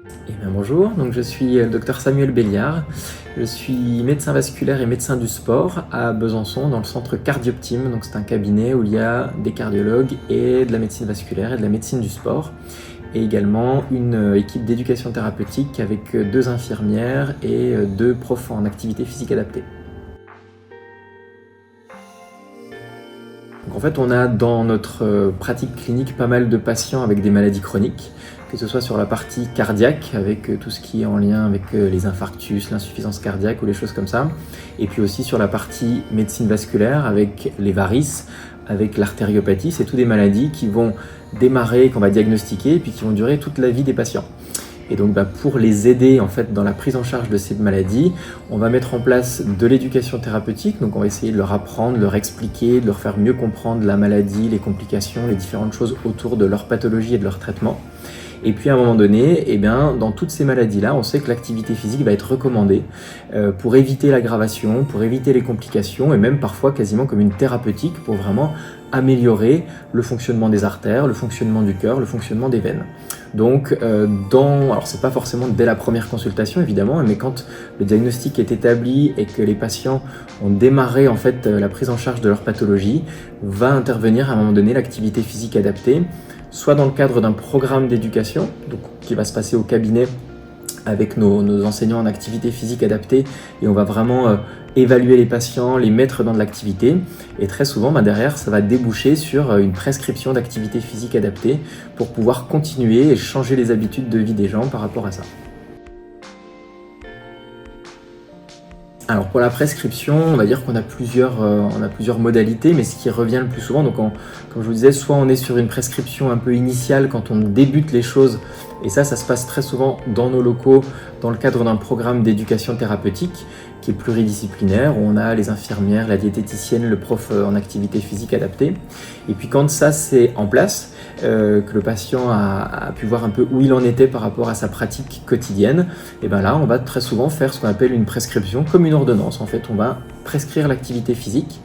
Eh bien, bonjour, donc je suis le docteur Samuel Béliard, je suis médecin vasculaire et médecin du sport à Besançon dans le centre Cardioptime, donc c'est un cabinet où il y a des cardiologues et de la médecine vasculaire et de la médecine du sport, et également une équipe d'éducation thérapeutique avec 2 infirmières et 2 profs en activité physique adaptée. Donc en fait, on a dans notre pratique clinique pas mal de patients avec des maladies chroniques, que ce soit sur la partie cardiaque, avec tout ce qui est en lien avec les infarctus, l'insuffisance cardiaque ou les choses comme ça, et puis aussi sur la partie médecine vasculaire, avec les varices, avec l'artériopathie. C'est toutes des maladies qui vont démarrer, qu'on va diagnostiquer, et puis qui vont durer toute la vie des patients. Et donc pour les aider en fait dans la prise en charge de ces maladies, on va mettre en place de l'éducation thérapeutique. Donc on va essayer de leur apprendre, de leur expliquer, de leur faire mieux comprendre la maladie, les complications, les différentes choses autour de leur pathologie et de leur traitement. Et puis à un moment donné, dans toutes ces maladies-là, on sait que l'activité physique va être recommandée pour éviter l'aggravation, pour éviter les complications, et même parfois quasiment comme une thérapeutique pour vraiment améliorer le fonctionnement des artères, le fonctionnement du cœur, le fonctionnement des veines. Donc, alors c'est pas forcément dès la première consultation évidemment, mais quand le diagnostic est établi et que les patients ont démarré en fait la prise en charge de leur pathologie, va intervenir à un moment donné l'activité physique adaptée, soit dans le cadre d'un programme d'éducation, donc qui va se passer au cabinet avec nos enseignants en activité physique adaptée, et on va vraiment évaluer les patients, les mettre dans de l'activité, et très souvent derrière ça va déboucher sur une prescription d'activité physique adaptée pour pouvoir continuer et changer les habitudes de vie des gens par rapport à ça. Alors pour la prescription, on va dire qu'on a plusieurs modalités, mais ce qui revient le plus souvent, donc comme je vous disais, soit on est sur une prescription un peu initiale quand on débute les choses, et ça se passe très souvent dans nos locaux, dans le cadre d'un programme d'éducation thérapeutique qui est pluridisciplinaire, où on a les infirmières, la diététicienne, le prof en activité physique adaptée. Et puis quand ça c'est en place, que le patient a pu voir un peu où il en était par rapport à sa pratique quotidienne, et bien là on va très souvent faire ce qu'on appelle une prescription, comme une ordonnance. En fait, on va prescrire l'activité physique,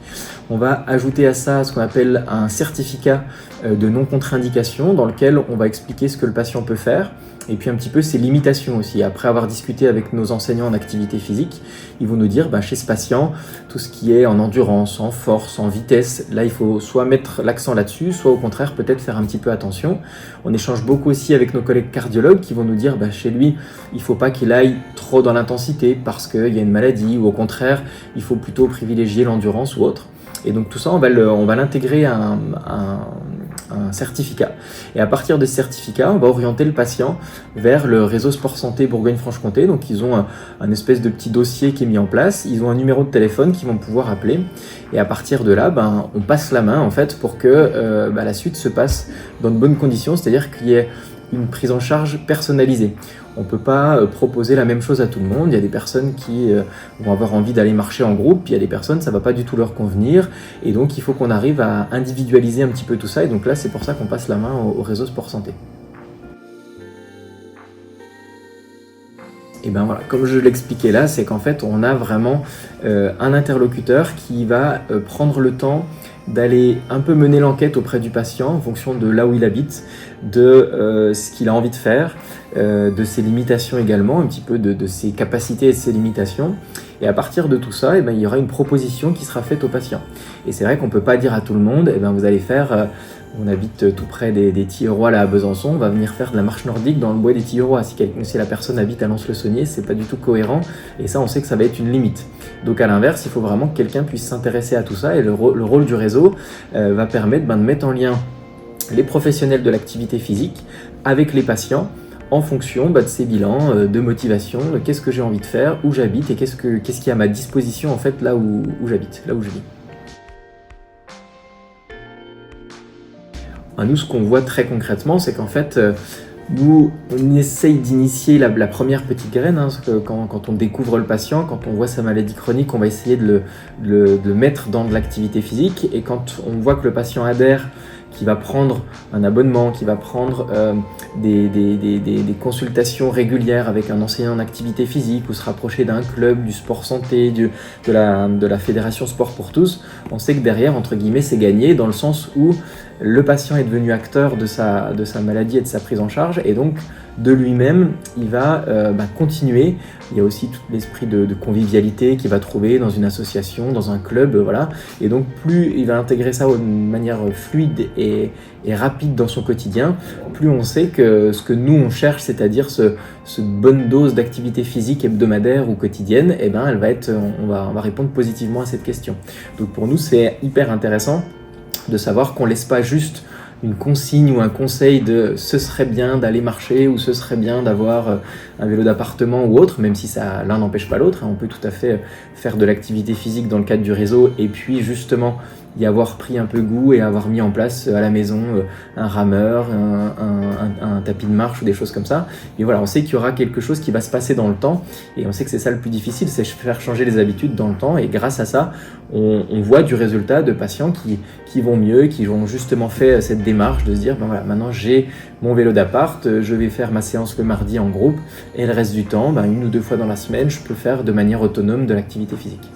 on va ajouter à ça ce qu'on appelle un certificat de non-contre-indication dans lequel on va expliquer ce que le patient peut faire, et puis un petit peu ses limitations aussi. Après avoir discuté avec nos enseignants en activité physique, ils vont nous dire chez ce patient, tout ce qui est en endurance, en force, en vitesse, là il faut soit mettre l'accent là-dessus, soit au contraire peut-être faire un petit peu attention. On échange beaucoup aussi avec nos collègues cardiologues qui vont nous dire chez lui, il ne faut pas qu'il aille trop dans l'intensité parce qu'il y a une maladie, ou au contraire, il faut plutôt privilégier l'endurance ou autre. Et donc tout ça, on va l'intégrer à un certificat. Et à partir de ce certificat, on va orienter le patient vers le réseau Sport Santé Bourgogne-Franche-Comté. Donc ils ont un espèce de petit dossier qui est mis en place, ils ont un numéro de téléphone qu'ils vont pouvoir appeler. Et à partir de là, on passe la main en fait pour que la suite se passe dans de bonnes conditions, c'est-à-dire qu'il y ait une prise en charge personnalisée. On ne peut pas proposer la même chose à tout le monde. Il y a des personnes qui vont avoir envie d'aller marcher en groupe, puis il y a des personnes, ça ne va pas du tout leur convenir. Et donc, il faut qu'on arrive à individualiser un petit peu tout ça. Et donc là, c'est pour ça qu'on passe la main au réseau Sport Santé. Et voilà, comme je l'expliquais là, c'est qu'en fait, on a vraiment un interlocuteur qui va prendre le temps d'aller un peu mener l'enquête auprès du patient en fonction de là où il habite, de ce qu'il a envie de faire, de ses limitations également, un petit peu de ses capacités et de ses limitations. Et à partir de tout ça, il y aura une proposition qui sera faite au patient. Et c'est vrai qu'on ne peut pas dire à tout le monde, vous allez faire... on habite tout près des Tilleroy là à Besançon, on va venir faire de la marche nordique dans le bois des Tilleroy. Si la personne habite à Lens-le-Saunier, c'est pas du tout cohérent, et ça on sait que ça va être une limite. Donc à l'inverse, il faut vraiment que quelqu'un puisse s'intéresser à tout ça, et le rôle du réseau va permettre de mettre en lien les professionnels de l'activité physique avec les patients en fonction de ces bilans, de motivation, de qu'est-ce que j'ai envie de faire, où j'habite et qu'est-ce qui est à ma disposition en fait là où j'habite, là où je vis. Nous, ce qu'on voit très concrètement, c'est qu'en fait, nous, on essaye d'initier la première petite graine, parce que quand on découvre le patient, quand on voit sa maladie chronique, on va essayer de le mettre dans de l'activité physique, et quand on voit que le patient adhère, qui va prendre un abonnement, qui va prendre des consultations régulières avec un enseignant en activité physique, ou se rapprocher d'un club, du sport santé, de la fédération sport pour tous, on sait que derrière, entre guillemets, c'est gagné, dans le sens où le patient est devenu acteur de sa maladie et de sa prise en charge, et donc de lui-même, il va continuer. Il y a aussi tout l'esprit de convivialité qu'il va trouver dans une association, dans un club, voilà. Et donc plus il va intégrer ça de manière fluide et rapide dans son quotidien, plus on sait que ce que nous on cherche, c'est-à-dire ce bonne dose d'activité physique hebdomadaire ou quotidienne, eh ben, on va répondre positivement à cette question. Donc pour nous, c'est hyper intéressant de savoir qu'on ne laisse pas juste une consigne ou un conseil de ce serait bien d'aller marcher ou ce serait bien d'avoir un vélo d'appartement ou autre, même si l'un n'empêche pas l'autre. On peut tout à fait faire de l'activité physique dans le cadre du réseau et puis justement y avoir pris un peu goût et avoir mis en place à la maison un rameur, un tapis de marche ou des choses comme ça. Mais voilà, on sait qu'il y aura quelque chose qui va se passer dans le temps et on sait que c'est ça le plus difficile, c'est faire changer les habitudes dans le temps, et grâce à ça, on voit du résultat de patients qui vont mieux, qui ont justement fait cette démarche de se dire, ben voilà, maintenant j'ai mon vélo d'appart, je vais faire ma séance le mardi en groupe et le reste du temps, 1 ou 2 fois dans la semaine, je peux faire de manière autonome de l'activité physique.